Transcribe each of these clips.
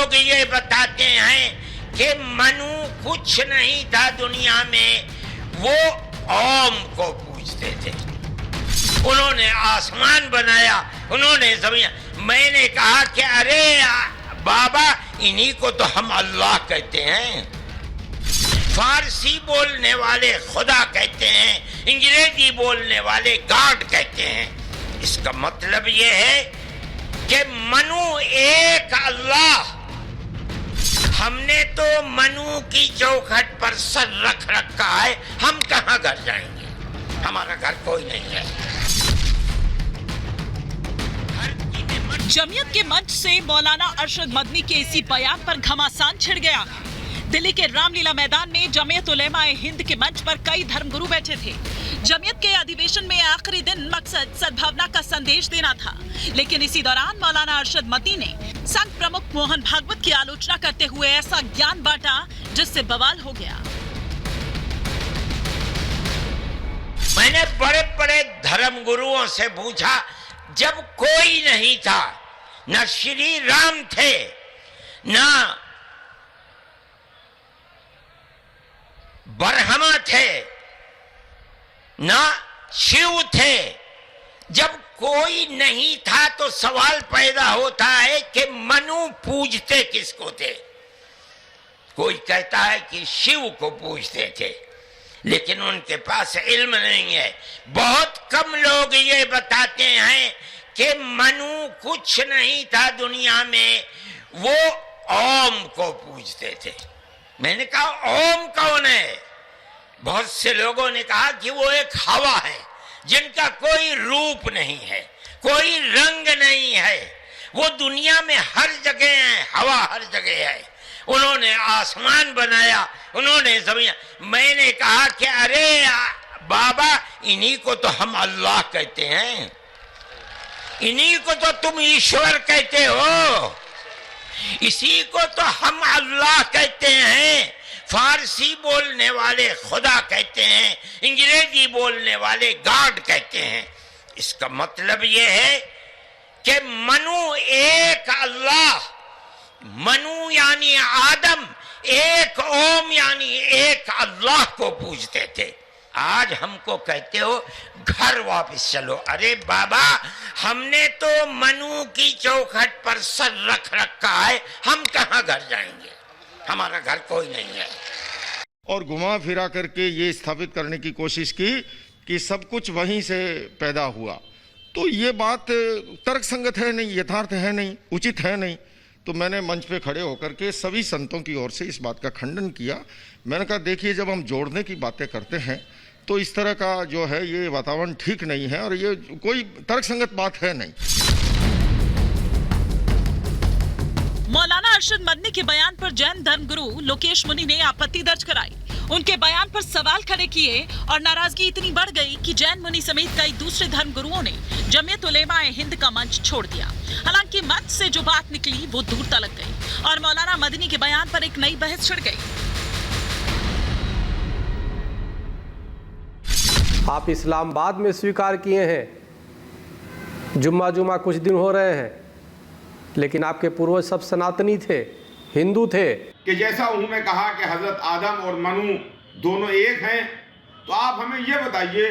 लोग ये बताते हैं कि मनु कुछ नहीं था दुनिया में, वो ओम को पूजते थे। उन्होंने आसमान बनाया, उन्होंने जमीन। मैंने कहा कि अरे बाबा, इन्हीं को तो हम अल्लाह कहते हैं। फारसी बोलने वाले खुदा कहते हैं, अंग्रेजी बोलने वाले गॉड कहते हैं। इसका मतलब यह है कि मनु एक अल्लाह। हमने तो मनु की चौखट पर सर रख रखा है, हम कहां घर जाएंगे? हमारा घर कोई नहीं है। जमीयत के मंच से मौलाना अरशद मदनी के इसी बयान पर घमासान छिड़ गया। दिल्ली के रामलीला मैदान में जमीयत उलेमाए हिंद के मंच पर कई धर्मगुरु बैठे थे। जमीयत के अधिवेशन में आखिरी दिन मकसद सद्भावना का संदेश देना था, लेकिन इसी दौरान मौलाना अरशद मदनी ने संघ प्रमुख मोहन भागवत की आलोचना करते हुए ऐसा ज्ञान बांटा जिससे बवाल हो गया। मैंने बड़े बड़े धर्मगुरुओं से पूछा, जब कोई नहीं था, न श्री राम थे, न ब्रह्मा थे, न शिव थे, जब कोई नहीं था तो सवाल पैदा होता है कि मनु पूजते किसको थे? कोई कहता है कि शिव को पूजते थे, लेकिन उनके पास इल्म नहीं है। बहुत कम लोग ये बताते हैं कि मनु कुछ नहीं था दुनिया में, वो ओम को पूजते थे। मैंने कहा ओम कौन है? बहुत से लोगों ने कहा कि वो एक हवा है जिनका कोई रूप नहीं है, कोई रंग नहीं है, वो दुनिया में हर जगह है, हवा हर जगह है। उन्होंने आसमान बनाया, उन्होंने जमीन। मैंने कहा कि अरे बाबा, इन्हीं को तो हम अल्लाह कहते हैं, इन्हीं को तो तुम ईश्वर कहते हो, इसी को तो हम अल्लाह कहते हैं। फारसी बोलने वाले खुदा कहते हैं, अंग्रेजी बोलने वाले गॉड कहते हैं। इसका मतलब यह है कि मनु एक अल्लाह, मनु यानी आदम, एक ओम यानी एक अल्लाह को पूजते थे। आज हमको कहते हो घर वापस चलो। अरे बाबा, हमने तो मनु की चौखट पर सर रख रखा है, हम कहां घर जाएंगे? हमारा घर कोई नहीं है। और घुमा फिरा करके ये स्थापित करने की कोशिश की कि सब कुछ वहीं से पैदा हुआ, तो ये बात तर्कसंगत है नहीं, यथार्थ है नहीं, उचित है नहीं। तो मैंने मंच पे खड़े होकर के सभी संतों की ओर से इस बात का खंडन किया। मैंने कहा देखिए, जब हम जोड़ने की बातें करते हैं तो इस तरह का जो है ये वातावरण ठीक नहीं है और ये कोई तर्कसंगत बात है नहीं। मौलाना अरशद मदनी के बयान पर जैन धर्मगुरु लोकेश मुनि ने आपत्ति दर्ज कराई। उनके बयान पर सवाल खड़े किए और नाराजगी इतनी बढ़ गई कि जैन मुनि समेत कई दूसरे धर्मगुरुओं ने जमीयत उलेमाए हिंद का मंच छोड़ दिया। हालांकि मंच से जो बात निकली वो दूर तलक गई और मौलाना मदनी के बयान पर एक नई बहस छिड़ गई। आप इस्लामाबाद में स्वीकार किए हैं, जुम्मा कुछ दिन हो रहे हैं, लेकिन आपके पूर्वज सब सनातनी थे, हिंदू थे। कि जैसा उन्होंने कहा कि हजरत आदम और मनु दोनों एक हैं, तो आप हमें यह बताइए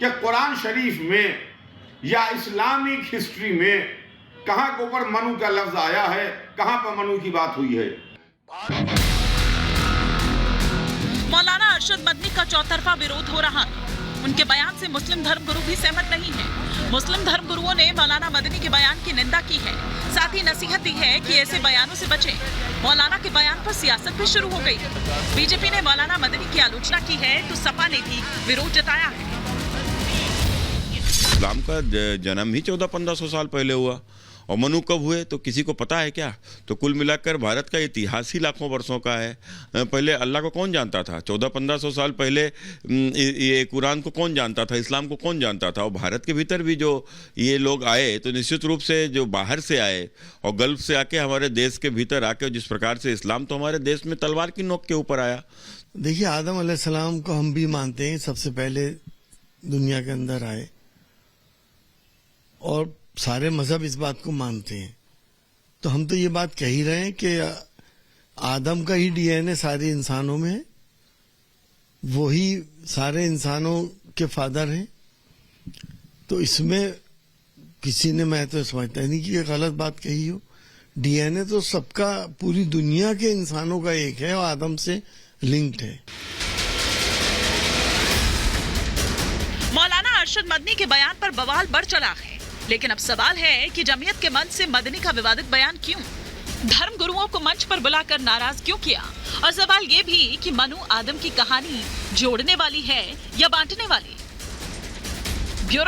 कि कुरान शरीफ में या इस्लामिक हिस्ट्री में कहाँ के ऊपर मनु का लफ्ज आया है, कहाँ पर मनु की बात हुई है? मौलाना अरशद मदनी का चौतरफा विरोध हो रहा है। उनके बयान से मुस्लिम धर्मगुरु भी सहमत नहीं है। मुस्लिम धर्मगुरुओं ने मौलाना मदनी के बयान की निंदा की है, साथ ही नसीहत दी है कि ऐसे बयानों से बचें। मौलाना के बयान पर सियासत भी शुरू हो गई। बीजेपी ने मौलाना मदनी की आलोचना की है तो सपा ने भी विरोध जताया है। इस्लाम का जन्म ही 1400-1500 साल पहले हुआ और मनु कब हुए तो किसी को पता है क्या? तो कुल मिलाकर भारत का इतिहास ही लाखों वर्षों का है। पहले अल्लाह को कौन जानता था? 1400-1500 साल पहले ये कुरान को कौन जानता था? इस्लाम को कौन जानता था? और भारत के भीतर भी जो ये लोग आए तो निश्चित रूप से जो बाहर से आए और गल्फ से आके हमारे देश के भीतर आके जिस प्रकार से इस्लाम तो हमारे देश में तलवार की नोक के ऊपर आया। देखिए, आदम अलैहिस्सलाम को हम भी मानते हैं, सबसे पहले दुनिया के अंदर आए और सारे मजहब इस बात को मानते हैं। तो हम तो ये बात कह ही रहे हैं कि आदम का ही डीएनए सारे इंसानों में है, वही सारे इंसानों के फादर हैं। तो इसमें किसी ने, मैं तो समझता नहीं कि ये गलत बात कही हो। डीएनए तो सबका, पूरी दुनिया के इंसानों का एक है और आदम से लिंक्ड है। मौलाना अरशद मदनी के बयान पर बवाल बढ़ चला है, लेकिन अब सवाल है कि जमीयत के मंच से मदनी का विवादित बयान क्यों, धर्म गुरुओं को मंच पर बुलाकर नाराज क्यों किया, और सवाल ये भी कि मनु आदम की कहानी जोड़ने वाली है या बांटने वाली।